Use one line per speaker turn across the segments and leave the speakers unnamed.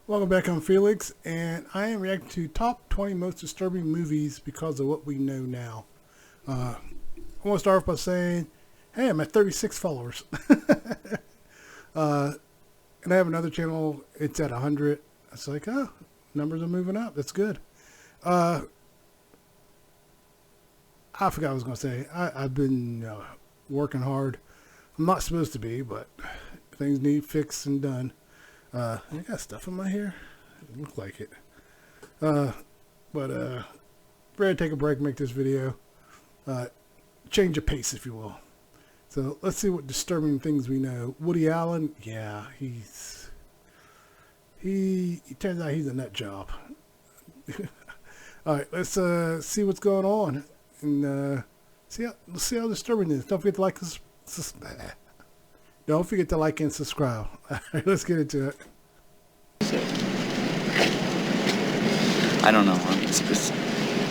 Welcome back, I'm Felix, and I am reacting to top 20 most disturbing movies because of what we know now. I want to start off by saying, hey, I'm at 36 followers. And I have another channel, it's at 100. It's like, oh, numbers are moving up, that's good. I forgot what I was going to say. I've been working hard. I'm not supposed to be, but things need fixed and done. I got stuff in my hair. It looks like it. Ready to take a break, make this video. Change of pace, if you will. So let's see what disturbing things we know. Woody Allen, yeah, he turns out he's a nut job. All right, let's see what's going on and see how disturbing it is. Don't forget to like this. Don't forget to like and subscribe. All right, let's get into it.
I don't know. It's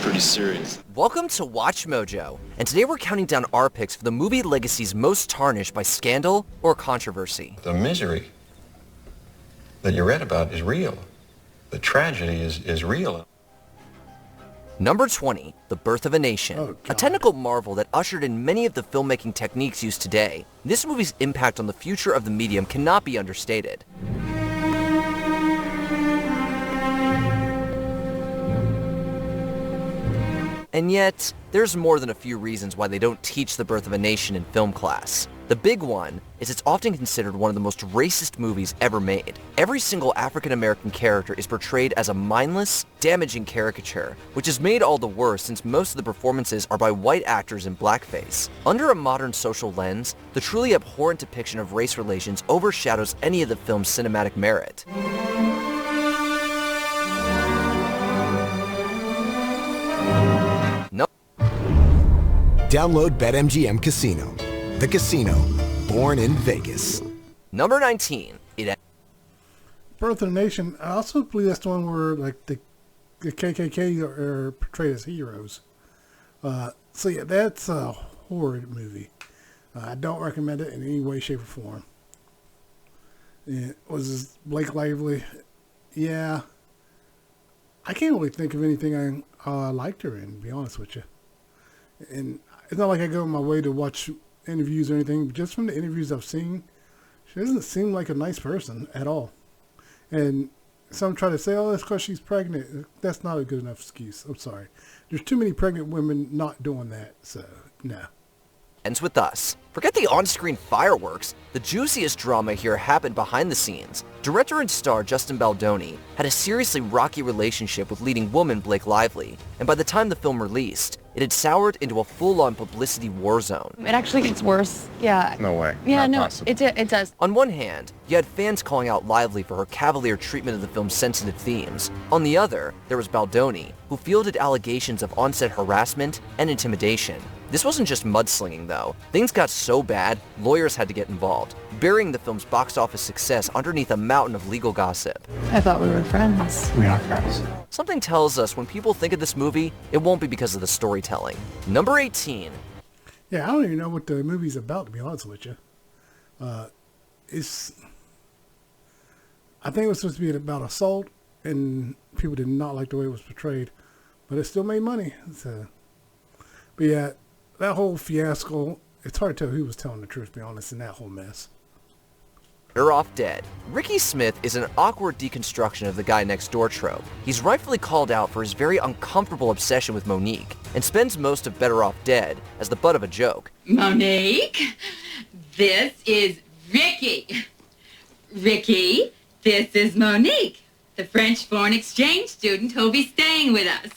pretty serious.
Welcome to Watch Mojo, and today we're counting down our picks for the movie legacies most tarnished by scandal or controversy.
The misery that you read about is real. The tragedy is real.
Number 20, The Birth of a Nation. A technical marvel that ushered in many of the filmmaking techniques used today. This movie's impact on the future of the medium cannot be understated. And yet, there's more than a few reasons why they don't teach The Birth of a Nation in film class. The big one is it's often considered one of the most racist movies ever made. Every single African-American character is portrayed as a mindless, damaging caricature, which is made all the worse since most of the performances are by white actors in blackface. Under a modern social lens, the truly abhorrent depiction of race relations overshadows any of the film's cinematic merit.
Download BetMGM Casino. The casino, born in Vegas.
Number 19.
Birth of a Nation. I also believe that's the one where like the KKK are portrayed as heroes. So yeah, that's a horrid movie. I don't recommend it in any way, shape, or form. Was this Blake Lively? Yeah. I can't really think of anything I liked her in, to be honest with you. And it's not like I go my way to watch interviews or anything, but just from the interviews I've seen, she doesn't seem like a nice person at all. And some try to say, oh, that's because she's pregnant. That's not a good enough excuse. I'm sorry. There's too many pregnant women not doing that, so no.
Ends with us. Forget the on-screen fireworks. The juiciest drama here happened behind the scenes. Director and star Justin Baldoni had a seriously rocky relationship with leading woman Blake Lively, and by the time the film released, it had soured into a full-on publicity war zone.
It actually gets worse. Yeah.
No way.
Yeah,
Not
no,
possible.
it does.
On one hand, you had fans calling out Lively for her cavalier treatment of the film's sensitive themes. On the other, there was Baldoni, who fielded allegations of on-set harassment and intimidation. This wasn't just mudslinging, though. Things got so bad, lawyers had to get involved, burying the film's box office success underneath a mountain of legal gossip.
I thought we were friends.
We are friends.
Something tells us when people think of this movie, it won't be because of the storytelling. Number 18.
Yeah, I don't even know what the movie's about, to be honest with you. I think it was supposed to be about assault, and people did not like the way it was portrayed, but it still made money. So, but yeah, that whole fiasco, it's hard to tell who was telling the truth, to be honest, in that whole mess.
Better Off Dead. Ricky Smith is an awkward deconstruction of the guy next door trope. He's rightfully called out for his very uncomfortable obsession with Monique, and spends most of Better Off Dead as the butt of a joke.
Monique, this is Ricky. Ricky, this is Monique, the French foreign exchange student who'll be staying with us.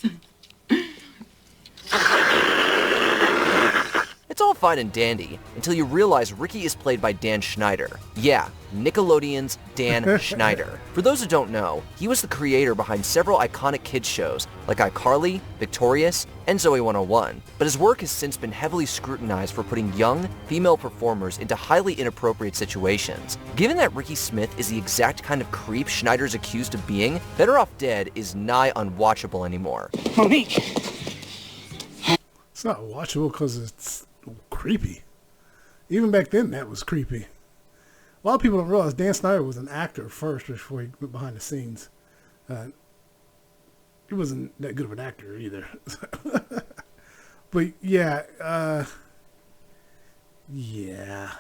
It's all fine and dandy until you realize Ricky is played by Dan Schneider. Yeah, Nickelodeon's Dan Schneider. For those who don't know, he was the creator behind several iconic kids shows like iCarly, Victorious, and Zoe 101. But his work has since been heavily scrutinized for putting young, female performers into highly inappropriate situations. Given that Ricky Smith is the exact kind of creep Schneider's accused of being, Better Off Dead is nigh unwatchable anymore.
Monique!
It's not watchable because it's creepy. Even back then, that was creepy. A lot of people don't realize Dan Snyder was an actor first before he went behind the scenes. He wasn't that good of an actor either. But yeah, yeah.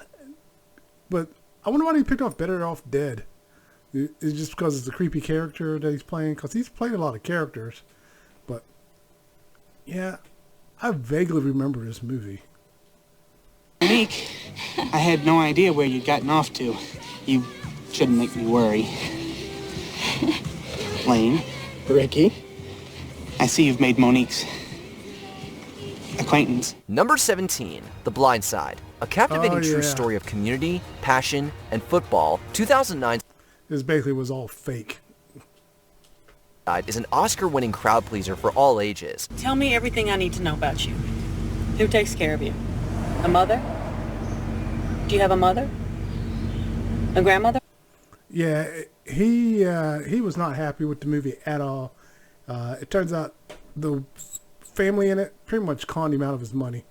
But I wonder why he picked off Better Off Dead. It's just because it's a creepy character that he's playing. Because he's played a lot of characters. But yeah, I vaguely remember this movie.
Monique, I had no idea where you'd gotten off to. You shouldn't make me worry. Lane, Ricky, I see you've made Monique's acquaintance.
Number 17, The Blind Side. A captivating true story of community, passion, and football. 2009
This basically was all fake.
is an Oscar-winning crowd pleaser for all ages.
Tell me everything I need to know about you. Who takes care of you? A mother? Do you have a mother? A grandmother?
Yeah, he was not happy with the movie at all. It turns out the family in it pretty much conned him out of his money.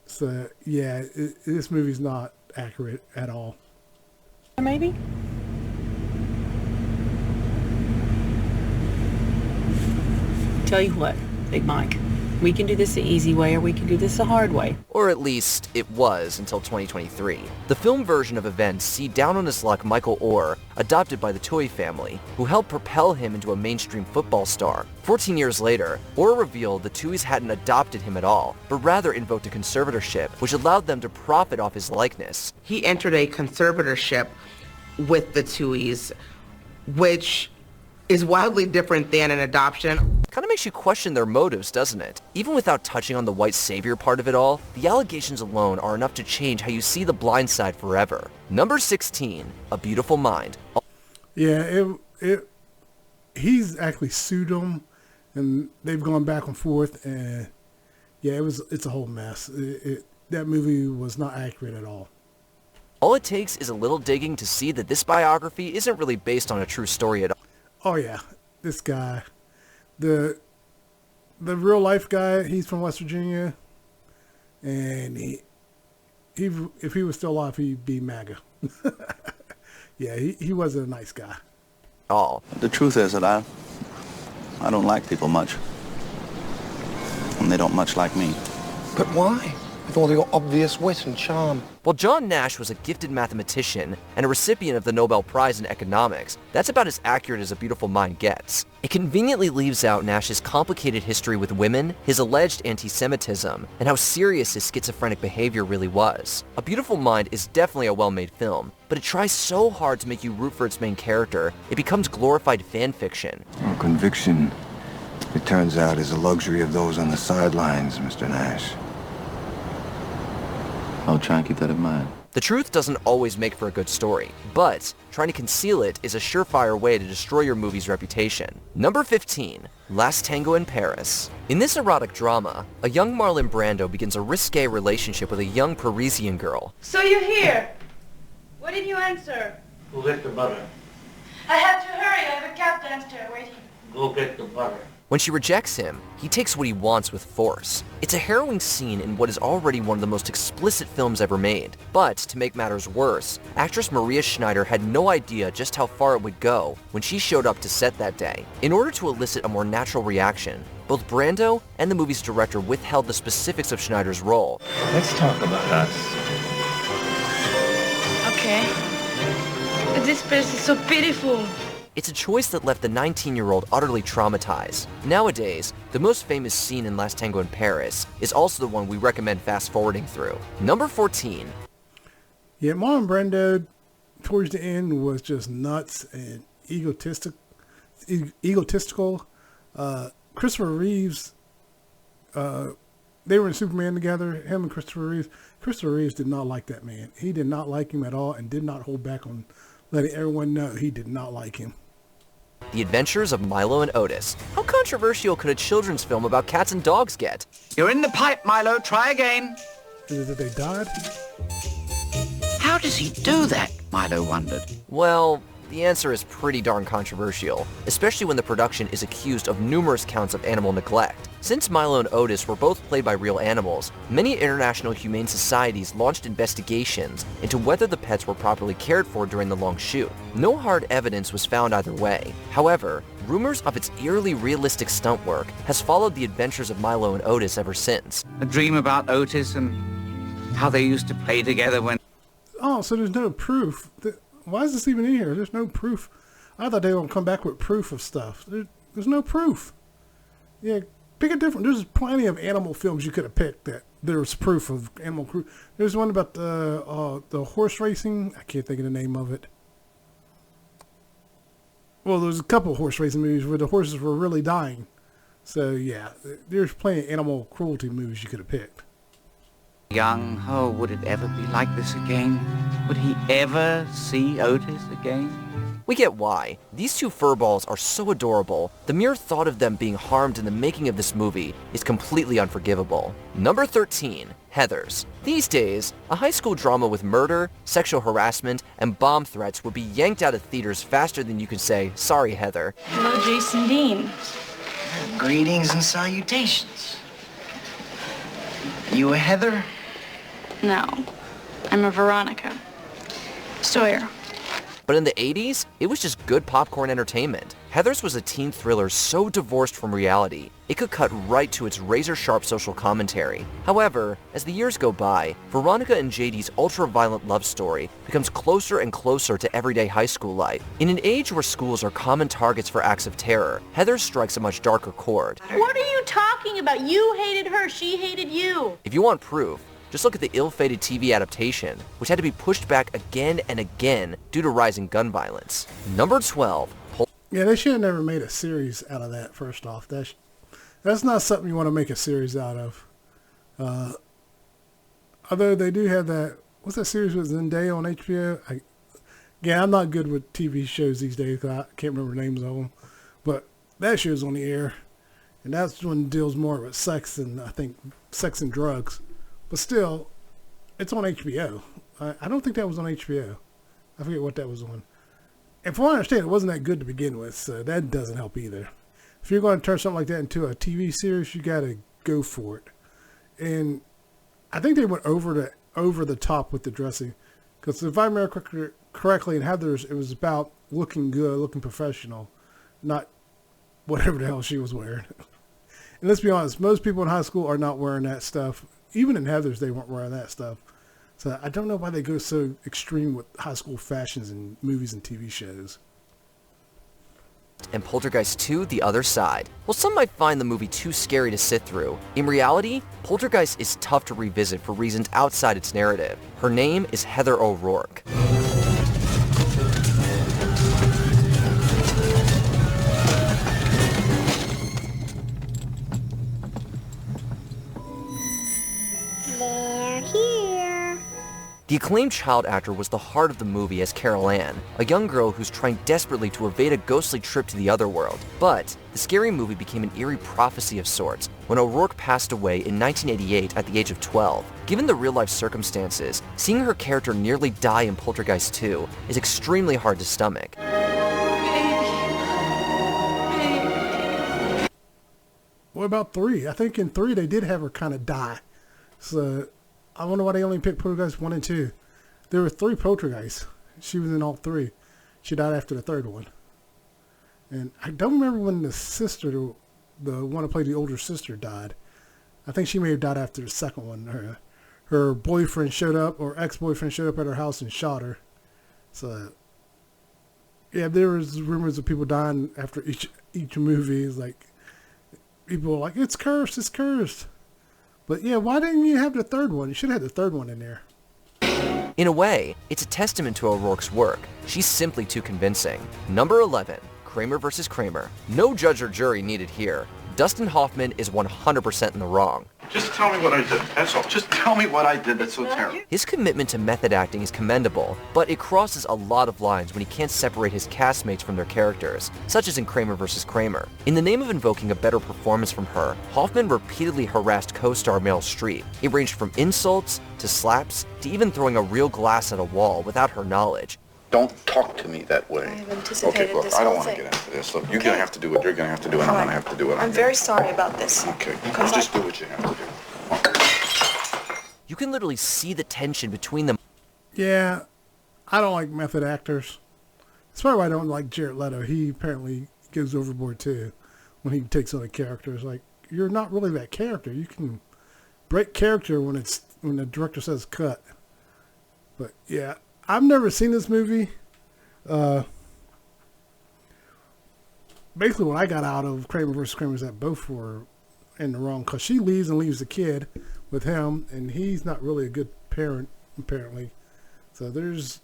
So yeah, this movie's not accurate at all.
Maybe? Tell you what, Big Mike. We can do this the easy way or we can do this the hard way.
Or at least, it was until 2023. The film version of events see down on his luck Michael Orr, adopted by the Toohey family, who helped propel him into a mainstream football star. 14 years later, Orr revealed the Tooheys hadn't adopted him at all, but rather invoked a conservatorship, which allowed them to profit off his likeness.
He entered a conservatorship with the Tooheys, which is wildly different than an adoption.
Kind of makes you question their motives, doesn't it? Even without touching on the white savior part of it all, the allegations alone are enough to change how you see The Blind Side forever. Number 16, A Beautiful Mind.
Yeah, he's actually sued him, and they've gone back and forth, and yeah, it's a whole mess. That movie was not accurate at all.
All it takes is a little digging to see that this biography isn't really based on a true story at all.
Oh yeah, this guy, the real life guy, he's from West Virginia, and he if he was still alive, he'd be MAGA. Yeah, he wasn't a nice guy.
The truth is that I don't like people much, and they don't much like me.
But why? With all your obvious wit and charm.
While John Nash was a gifted mathematician and a recipient of the Nobel Prize in Economics, that's about as accurate as A Beautiful Mind gets. It conveniently leaves out Nash's complicated history with women, his alleged anti-Semitism, and how serious his schizophrenic behavior really was. A Beautiful Mind is definitely a well-made film, but it tries so hard to make you root for its main character, it becomes glorified fan fiction.
Well, conviction, it turns out, is a luxury of those on the sidelines, Mr. Nash.
I'll try and keep that in mind.
The truth doesn't always make for a good story, but trying to conceal it is a surefire way to destroy your movie's reputation. Number 15, Last Tango in Paris. In this erotic drama, a young Marlon Brando begins a risque relationship with a young Parisian girl.
So you're here. Why didn't you answer?
Go get the butter.
I have to hurry. I have a cab downstairs waiting.
Go get the butter.
When she rejects him, he takes what he wants with force. It's a harrowing scene in what is already one of the most explicit films ever made. But, to make matters worse, actress Maria Schneider had no idea just how far it would go when she showed up to set that day. In order to elicit a more natural reaction, both Brando and the movie's director withheld the specifics of Schneider's role.
Let's talk about us.
Okay. This place is so beautiful.
It's a choice that left the 19-year-old utterly traumatized. Nowadays, the most famous scene in Last Tango in Paris is also the one we recommend fast-forwarding through. Number 14.
Yeah, Marlon Brando, towards the end, was just nuts and egotistical. Christopher Reeves, they were in Superman together, him and Christopher Reeves. Christopher Reeves did not like that man. He did not like him at all and did not hold back on letting everyone know he did not like him.
The Adventures of Milo and Otis. How controversial could a children's film about cats and dogs get?
You're in the pipe, Milo. Try again.
Is it that they died?
How does he do that? Milo wondered.
Well, the answer is pretty darn controversial, especially when the production is accused of numerous counts of animal neglect. Since Milo and Otis were both played by real animals, many international humane societies launched investigations into whether the pets were properly cared for during the long shoot. No hard evidence was found either way. However, rumors of its eerily realistic stunt work has followed the adventures of Milo and Otis ever since.
A dream about Otis and how they used to play together when...
Oh, so there's no proof. Why is this even in here? There's no proof. I thought they were going to come back with proof of stuff. There's no proof. Yeah, pick a different... There's plenty of animal films you could have picked that there's proof of animal crew. There's one about the horse racing. I can't think of the name of it. Well, there's a couple of horse racing movies where the horses were really dying. So, yeah, there's plenty of animal cruelty movies you could have picked.
Young, oh, would it ever be like this again? Would he ever see Otis again?
We get why. These two furballs are so adorable, the mere thought of them being harmed in the making of this movie is completely unforgivable. Number 13, Heathers. These days, a high school drama with murder, sexual harassment, and bomb threats would be yanked out of theaters faster than you can say, sorry, Heather.
Hello, Jason Dean.
Greetings and salutations. You a Heather?
No, I'm a Veronica. Sawyer.
But in the 80s, it was just good popcorn entertainment. Heathers was a teen thriller so divorced from reality, it could cut right to its razor-sharp social commentary. However, as the years go by, Veronica and JD's ultra-violent love story becomes closer and closer to everyday high school life. In an age where schools are common targets for acts of terror, Heathers strikes a much darker chord.
What are you talking about? You hated her, she hated you.
If you want proof, just look at the ill-fated TV adaptation, which had to be pushed back again and again due to rising gun violence. Number 12.
Yeah, they should have never made a series out of that, first off. That's not something you want to make a series out of. Although they do have that, what's that series with Zendaya on HBO? I'm not good with TV shows these days because I can't remember names of them. But that show's on the air, and that's one that deals more with sex and, I think, sex and drugs. But still, it's on HBO. I don't think that was on HBO. I forget what that was on. And from what I understand, it wasn't that good to begin with, so that doesn't help either. If you're going to turn something like that into a TV series, you got to go for it. And I think they went over the top with the dressing. Because if I remember correctly, in Heathers, it was about looking good, looking professional, not whatever the hell she was wearing. And let's be honest, most people in high school are not wearing that stuff. Even in Heathers, they weren't wearing that stuff. So I don't know why they go so extreme with high school fashions in movies and TV shows.
And Poltergeist 2, The Other Side. While some might find the movie too scary to sit through, in reality, Poltergeist is tough to revisit for reasons outside its narrative. Her name is Heather O'Rourke. The acclaimed child actor was the heart of the movie as Carol Ann, a young girl who's trying desperately to evade a ghostly trip to the other world. But the scary movie became an eerie prophecy of sorts when O'Rourke passed away in 1988 at the age of 12. Given the real-life circumstances, seeing her character nearly die in Poltergeist 2 is extremely hard to stomach.
What about 3? I think in 3 they did have her kind of die. So I wonder why they only picked Poltergeist 1 and 2. There were 3 Poltergeists. She was in all 3. She died after the 3rd one. And I don't remember when the sister, the one who played the older sister, died. I think she may have died after the 2nd one. Her boyfriend showed up, or ex-boyfriend showed up at her house and shot her. So, yeah, there was rumors of people dying after each movie. It's like, people were like, it's cursed, it's cursed. But yeah, why didn't you have the 3rd one? You should have had the 3rd one in there.
In a way, it's a testament to O'Rourke's work. She's simply too convincing. Number 11, Kramer vs. Kramer. No judge or jury needed here. Dustin Hoffman is 100% in the wrong.
Just tell me what I did. That's all. Just tell me what I did that's so terrible.
His commitment to method acting is commendable, but it crosses a lot of lines when he can't separate his castmates from their characters, such as in Kramer vs. Kramer. In the name of invoking a better performance from her, Hoffman repeatedly harassed co-star Meryl Streep. It ranged from insults, to slaps, to even throwing a real glass at a wall without her knowledge.
Don't talk to me that way.
I've anticipated
Okay, look,
this
I don't
whole
want to
thing.
get into this. Look, you're going to have to do what you're going to have to do, and I'm going to have to do what
I'm very sorry about this.
Okay, you just do what you have to do.
You can literally see the tension between them.
Yeah, I don't like method actors. That's probably why I don't like Jared Leto. He apparently goes overboard too when he takes on a character. It's like, you're not really that character. You can break character when the director says cut. But yeah, I've never seen this movie. Basically, what I got out of Kramer vs. Kramer is that both were in the wrong, because she leaves and leaves the kid with him, and he's not really a good parent, apparently. So there's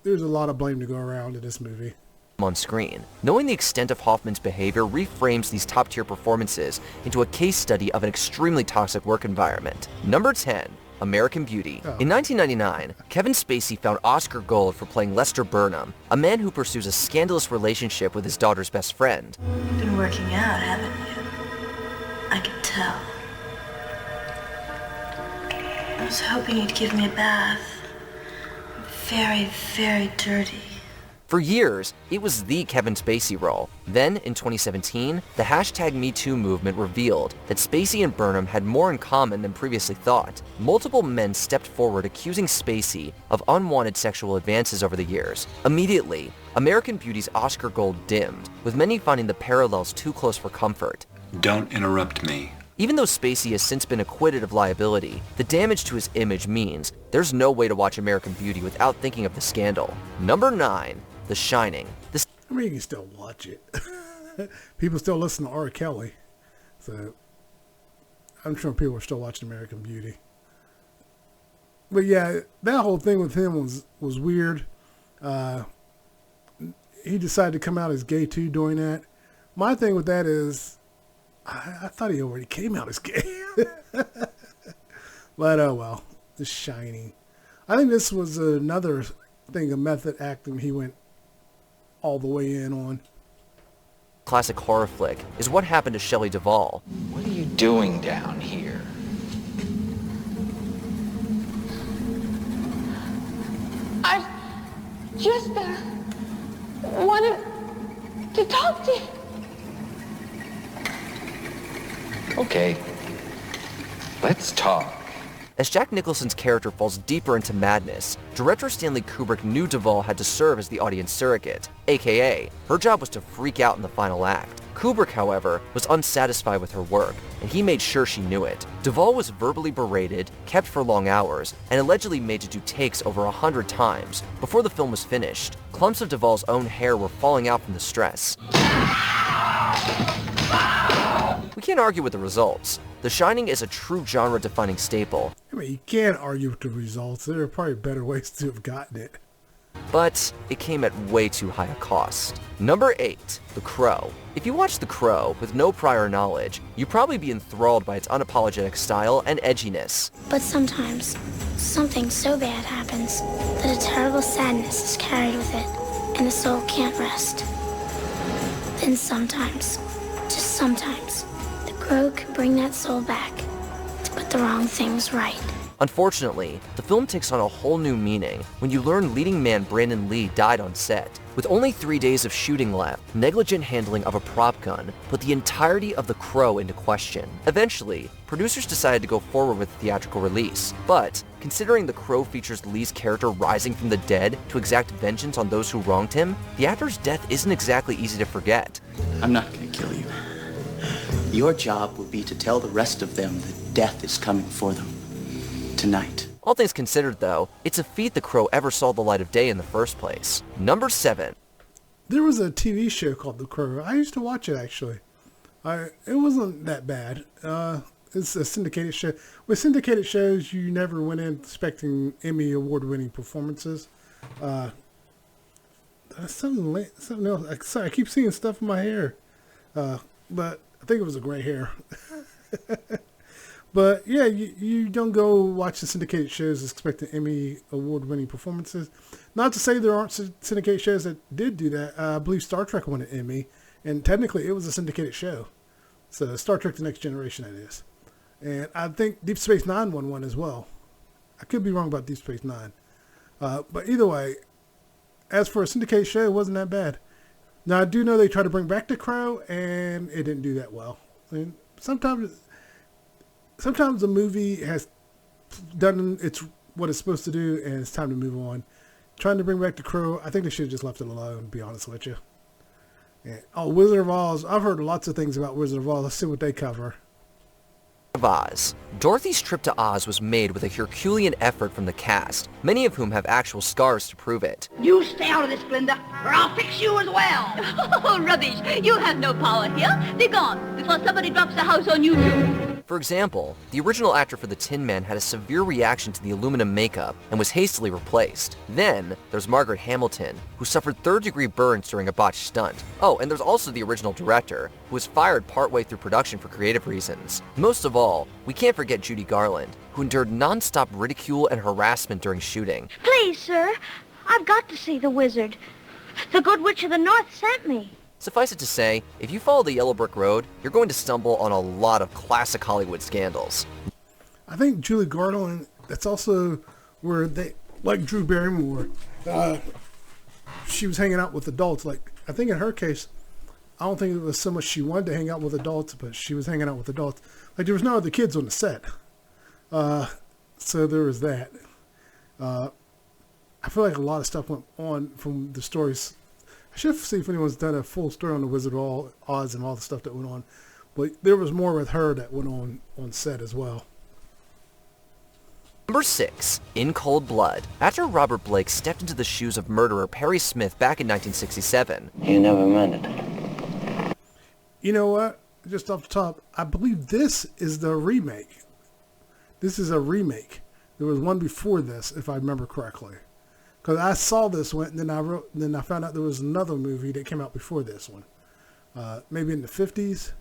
a lot of blame to go around in this movie.
On screen. Knowing the extent of Hoffman's behavior reframes these top-tier performances into a case study of an extremely toxic work environment. Number 10. American Beauty. In 1999, Kevin Spacey found Oscar Gold for playing Lester Burnham, a man who pursues a scandalous relationship with his daughter's best friend.
Been working out, haven't you? I could tell. I was hoping you'd give me a bath. I'm very, very dirty.
For years, it was the Kevin Spacey role. Then, in 2017, the hashtag #MeToo movement revealed that Spacey and Burnham had more in common than previously thought. Multiple men stepped forward accusing Spacey of unwanted sexual advances over the years. Immediately, American Beauty's Oscar Gold dimmed, with many finding the parallels too close for comfort.
Don't interrupt me.
Even though Spacey has since been acquitted of liability, the damage to his image means there's no way to watch American Beauty without thinking of the scandal. Number 9. The Shining.
I mean, you can still watch it. People still listen to R. Kelly. So I'm sure people are still watching American Beauty. But yeah, that whole thing with him was weird. He decided to come out as gay too doing that. My thing with that is, I thought he already came out as gay. But oh well, The Shining. I think this was another thing of method acting he went all the way in on.
Classic horror flick is What Happened to Shelley Duvall.
What are you doing down here?
I just wanted to talk to you.
Okay, let's talk.
As Jack Nicholson's character falls deeper into madness, director Stanley Kubrick knew Duvall had to serve as the audience surrogate, aka, her job was to freak out in the final act. Kubrick, however, was unsatisfied with her work, and he made sure she knew it. Duvall was verbally berated, kept for long hours, and allegedly made to do takes over 100 times. Before the film was finished, clumps of Duvall's own hair were falling out from the stress. We can't argue with the results. The Shining is a true genre-defining staple.
I mean, you can't argue with the results. There are probably better ways to have gotten it.
But it came at way too high a cost. Number 8. The Crow. If you watch The Crow with no prior knowledge, you'd probably be enthralled by its unapologetic style and edginess.
But sometimes, something so bad happens that a terrible sadness is carried with it, and the soul can't rest. Then sometimes, just sometimes, the Crow can bring that soul back to put the wrong things right.
Unfortunately, the film takes on a whole new meaning when you learn leading man Brandon Lee died on set. With only 3 days of shooting left, negligent handling of a prop gun put the entirety of The Crow into question. Eventually, producers decided to go forward with the theatrical release, but considering The Crow features Lee's character rising from the dead to exact vengeance on those who wronged him, the actor's death isn't exactly easy to forget.
I'm not gonna kill you. Your job will be to tell the rest of them that death is coming for them. Tonight.
All things considered, though, it's a feat The Crow ever saw the light of day in the first place. Number 7.
There was a TV show called The Crow. I used to watch it, actually. It wasn't that bad. It's a syndicated show. With syndicated shows, you never went in expecting Emmy award-winning performances. Something else. Sorry, I keep seeing stuff in my hair. But I think it was a gray hair. But yeah, you don't go watch the syndicated shows expecting Emmy award-winning performances. Not to say there aren't syndicated shows that did do that. I believe Star Trek won an Emmy, and technically it was a syndicated show. So Star Trek: The Next Generation, that is. And I think Deep Space Nine won one as well. I could be wrong about Deep Space Nine. But either way, as for a syndicated show, it wasn't that bad. Now, I do know they tried to bring back The Crow, and it didn't do that well. And sometimes a movie has done what it's supposed to do, and it's time to move on. Trying to bring back The Crow, I think they should have just left it alone, to be honest with you. Yeah. Oh, Wizard of Oz. I've heard lots of things about Wizard of Oz. Let's see what they cover.
Of Oz. Dorothy's trip to Oz was made with a Herculean effort from the cast, many of whom have actual scars to prove it.
You stay out of this, Glinda, or I'll fix you as well. Oh, rubbish. You have no power here. Be gone before somebody drops the house on you too.
For example, the original actor for the Tin Man had a severe reaction to the aluminum makeup and was hastily replaced. Then, there's Margaret Hamilton, who suffered third-degree burns during a botched stunt. Oh, and there's also the original director, who was fired partway through production for creative reasons. Most of all, we can't forget Judy Garland, who endured non-stop ridicule and harassment during shooting.
Please, sir, I've got to see the wizard. The Good Witch of the North sent me.
Suffice it to say, if you follow the Yellow Brick Road, you're going to stumble on a lot of classic Hollywood scandals.
I think Julie Garland, that's also where they, like Drew Barrymore, she was hanging out with adults. Like, I think in her case, I don't think it was so much she wanted to hang out with adults, but she was hanging out with adults. Like, there was no other kids on the set. So there was that. I feel like a lot of stuff went on from the stories. I should see if anyone's done a full story on the Wizard of Oz and all the stuff that went on. But there was more with her that went on set as well.
Number 6. In Cold Blood. Actor Robert Blake stepped into the shoes of murderer Perry Smith back in 1967.
You never meant it.
You know what? Just off the top, I believe this is the remake. This is a remake. There was one before this, if I remember correctly. Because I saw this one, and then I found out there was another movie that came out before this one. Maybe in the 50s.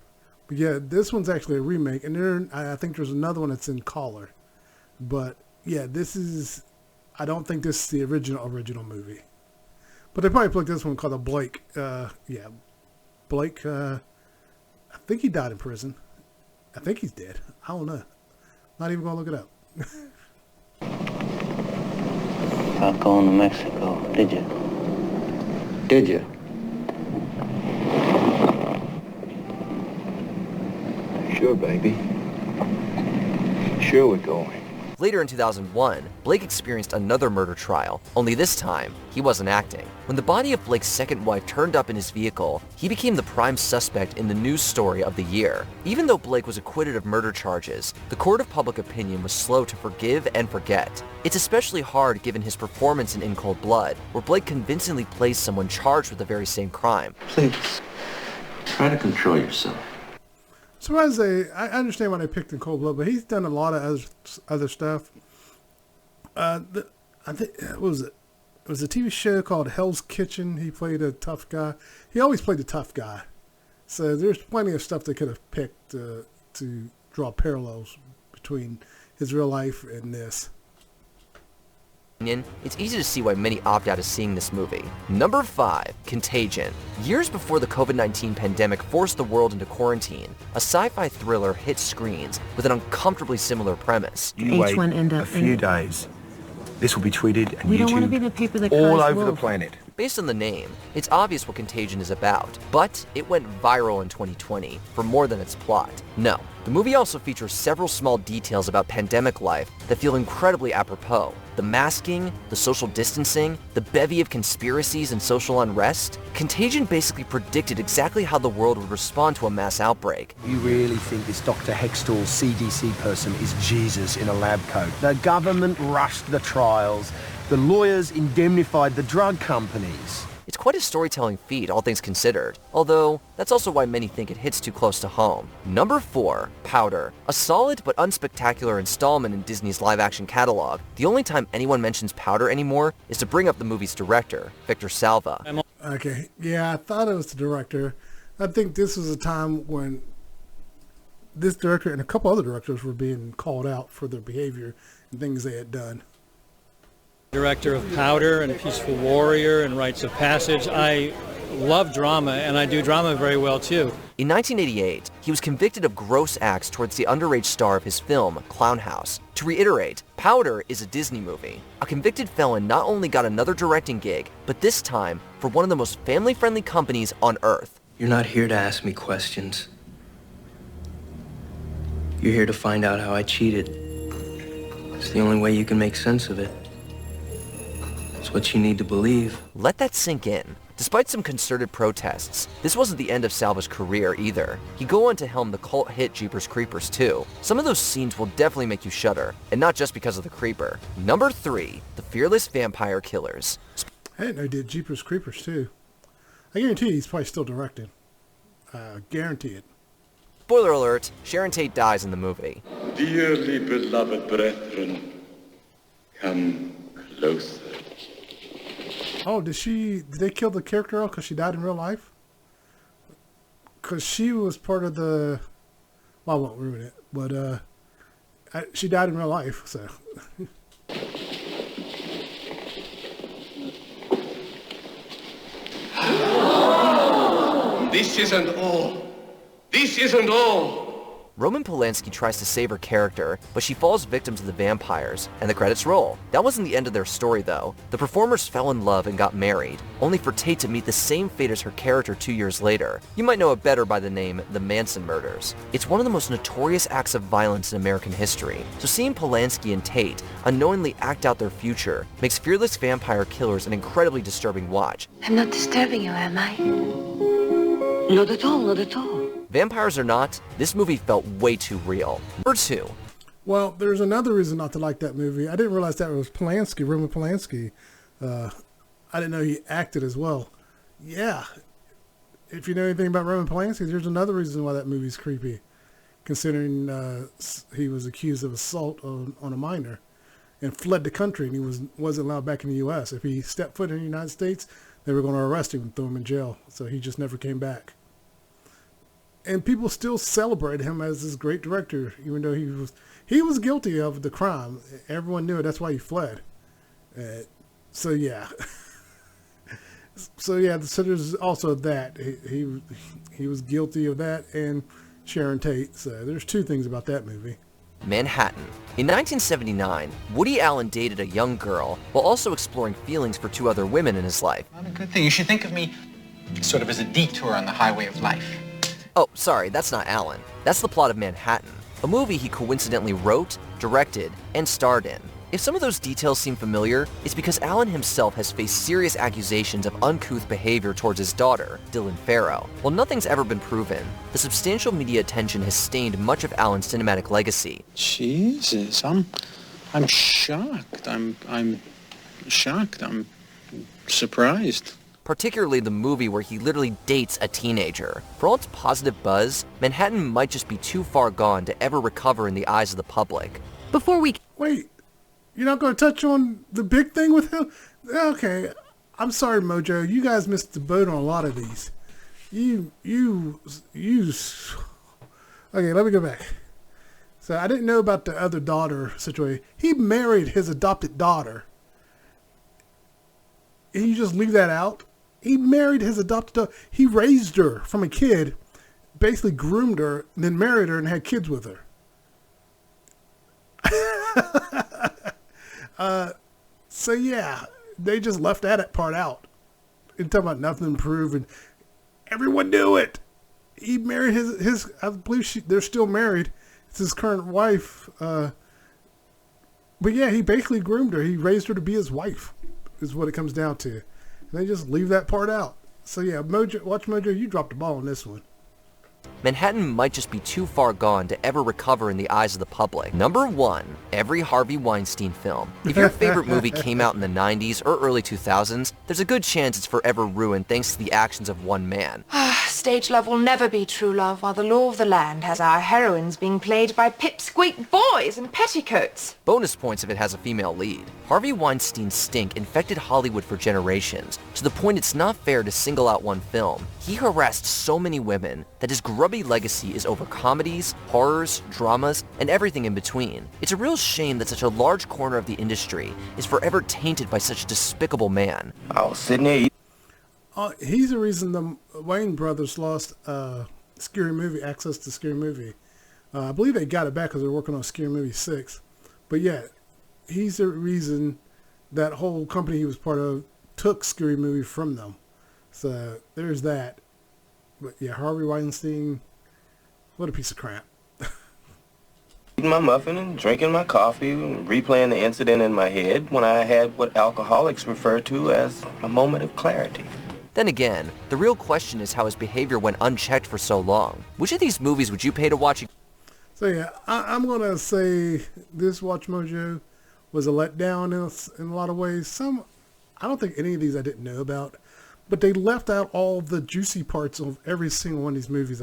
But yeah, this one's actually a remake. And I think there's another one that's in color. But yeah, I don't think this is the original movie. But they probably put this one called a Blake. Blake, I think he died in prison. I think he's dead. I don't know. Not even going to look it up.
Not going to Mexico, did you? Did you?
Sure, baby. Sure we're going.
Later in 2001, Blake experienced another murder trial, only this time, he wasn't acting. When the body of Blake's second wife turned up in his vehicle, he became the prime suspect in the news story of the year. Even though Blake was acquitted of murder charges, the court of public opinion was slow to forgive and forget. It's especially hard given his performance in Cold Blood, where Blake convincingly plays someone charged with the very same crime.
Please, try to control yourself.
Surprised I understand why they picked In Cold Blood, but he's done a lot of other stuff. I think, what was it? It was a TV show called Hell's Kitchen. He played a tough guy. He always played the tough guy. So there's plenty of stuff they could have picked to draw parallels between his real life and this.
It's easy to see why many opt out of seeing this movie. Number 5. Contagion. Years before the COVID-19 pandemic forced the world into quarantine, a sci-fi thriller hit screens with an uncomfortably similar premise.
You wait a few days. This will be tweeted and
We
YouTube
don't want to be the people that
all
cries
over the
wolf.
planet.
Based on the name, it's obvious what Contagion is about, but it went viral in 2020 for more than its plot. No, the movie also features several small details about pandemic life that feel incredibly apropos. The masking, the social distancing, the bevy of conspiracies and social unrest. Contagion basically predicted exactly how the world would respond to a mass outbreak.
You really think this Dr. Hextall CDC person is Jesus in a lab coat? The government rushed the trials. The lawyers indemnified the drug companies.
It's quite a storytelling feat, all things considered. Although, that's also why many think it hits too close to home. Number 4. Powder. A solid but unspectacular installment in Disney's live-action catalog. The only time anyone mentions Powder anymore is to bring up the movie's director, Victor Salva.
Okay, yeah, I thought it was the director. I think this was a time when this director and a couple other directors were being called out for their behavior and things they had done.
Director of Powder and Peaceful Warrior and Rites of Passage. I love drama, and I do drama very well too.
In 1988, he was convicted of gross acts towards the underage star of his film, Clown House. To reiterate, Powder is a Disney movie. A convicted felon not only got another directing gig, but this time for one of the most family-friendly companies on Earth.
You're not here to ask me questions. You're here to find out how I cheated. It's the only way you can make sense of it. It's what you need to believe.
Let that sink in. Despite some concerted protests, this wasn't the end of Salva's career either. He'd go on to helm the cult hit Jeepers Creepers 2. Some of those scenes will definitely make you shudder, and not just because of the creeper. Number 3, The Fearless Vampire Killers.
I didn't know he did Jeepers Creepers too. I guarantee you he's probably still directing. Guarantee it.
Spoiler alert, Sharon Tate dies in the movie.
Dearly beloved brethren, come closer.
Oh, did they kill the character because she died in real life? Because she was part of the, well, I won't ruin it, but she died in real life, so.
This isn't all. This isn't all.
Roman Polanski tries to save her character, but she falls victim to the vampires, and the credits roll. That wasn't the end of their story, though. The performers fell in love and got married, only for Tate to meet the same fate as her character 2 years later. You might know it better by the name The Manson Murders. It's one of the most notorious acts of violence in American history, so seeing Polanski and Tate unknowingly act out their future makes Fearless Vampire Killers an incredibly disturbing watch.
I'm not disturbing you, am I? Not at all, not at all.
Vampires or not, this movie felt way too real. Number 2.
Well, there's another reason not to like that movie. I didn't realize that was Polanski, Roman Polanski. I didn't know he acted as well. Yeah. If you know anything about Roman Polanski, there's another reason why that movie's creepy. Considering he was accused of assault on a minor and fled the country, and he wasn't allowed back in the U.S. If he stepped foot in the United States, they were going to arrest him and throw him in jail. So he just never came back. And people still celebrate him as this great director, even though he was guilty of the crime. Everyone knew it. That's why he fled. So yeah. So there's also that he was guilty of that, and Sharon Tate. So there's two things about that movie.
Manhattan. In 1979, Woody Allen dated a young girl while also exploring feelings for 2 other women in his life.
Not a good thing. You should think of me sort of as a detour on the highway of life.
Oh, sorry, that's not Allen. That's the plot of Manhattan, a movie he coincidentally wrote, directed, and starred in. If some of those details seem familiar, it's because Allen himself has faced serious accusations of uncouth behavior towards his daughter, Dylan Farrow. While nothing's ever been proven, the substantial media attention has stained much of Allen's cinematic legacy.
Jesus, I'm shocked. I'm shocked. I'm surprised.
Particularly the movie where he literally dates a teenager. For all its positive buzz, Manhattan might just be too far gone to ever recover in the eyes of the public.
Wait, you're not going to touch on the big thing with him? Okay, I'm sorry, Mojo. You guys missed the boat on a lot of these. Okay, let me go back. So I didn't know about the other daughter situation. He married his adopted daughter. And you just leave that out? He married his adopted daughter. He raised her from a kid, basically groomed her, and then married her and had kids with her. So yeah, they just left that part out. And talking about nothing improved, and everyone knew it. He married his I believe they're still married. It's his current wife. But yeah, he basically groomed her. He raised her to be his wife, is what it comes down to. And they just leave that part out. So yeah, Mojo, you dropped the ball on this one.
Manhattan might just be too far gone to ever recover in the eyes of the public. Number 1, every Harvey Weinstein film. If your favorite movie came out in the 90s or early 2000s, there's a good chance it's forever ruined thanks to the actions of one man.
Stage love will never be true love while the law of the land has our heroines being played by pipsqueak boys in petticoats.
Bonus points if it has a female lead. Harvey Weinstein's stink infected Hollywood for generations, to the point it's not fair to single out one film. He harassed so many women that his grubby legacy is over comedies, horrors, dramas, and everything in between. It's a real shame that such a large corner of the industry is forever tainted by such a despicable man.
Oh, Sydney.
He's the reason the Wayne brothers lost Scary Movie, access to Scary Movie. I believe they got it back because they're working on Scary Movie 6. But yeah, he's the reason that whole company he was part of took Scary Movie from them. So there's that. But yeah, Harvey Weinstein, what a piece of crap.
Eating my muffin and drinking my coffee and replaying the incident in my head when I had what alcoholics refer to as a moment of clarity.
Then again, the real question is how his behavior went unchecked for so long. Which of these movies would you pay to watch?
So yeah, I'm going to say this Watch Mojo was a letdown in a lot of ways. I don't think any of these I didn't know about, but they left out all the juicy parts of every single one of these movies.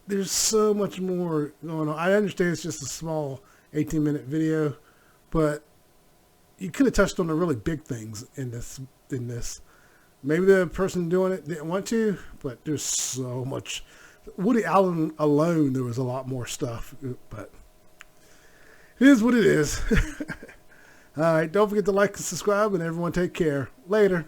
There's so much more going on. I understand it's just a small 18-minute video, but you could have touched on the really big things in this. Maybe the person doing it didn't want to, but there's so much. Woody Allen alone, there was a lot more stuff, but it is what it is. All right, don't forget to like and subscribe, and everyone take care. Later.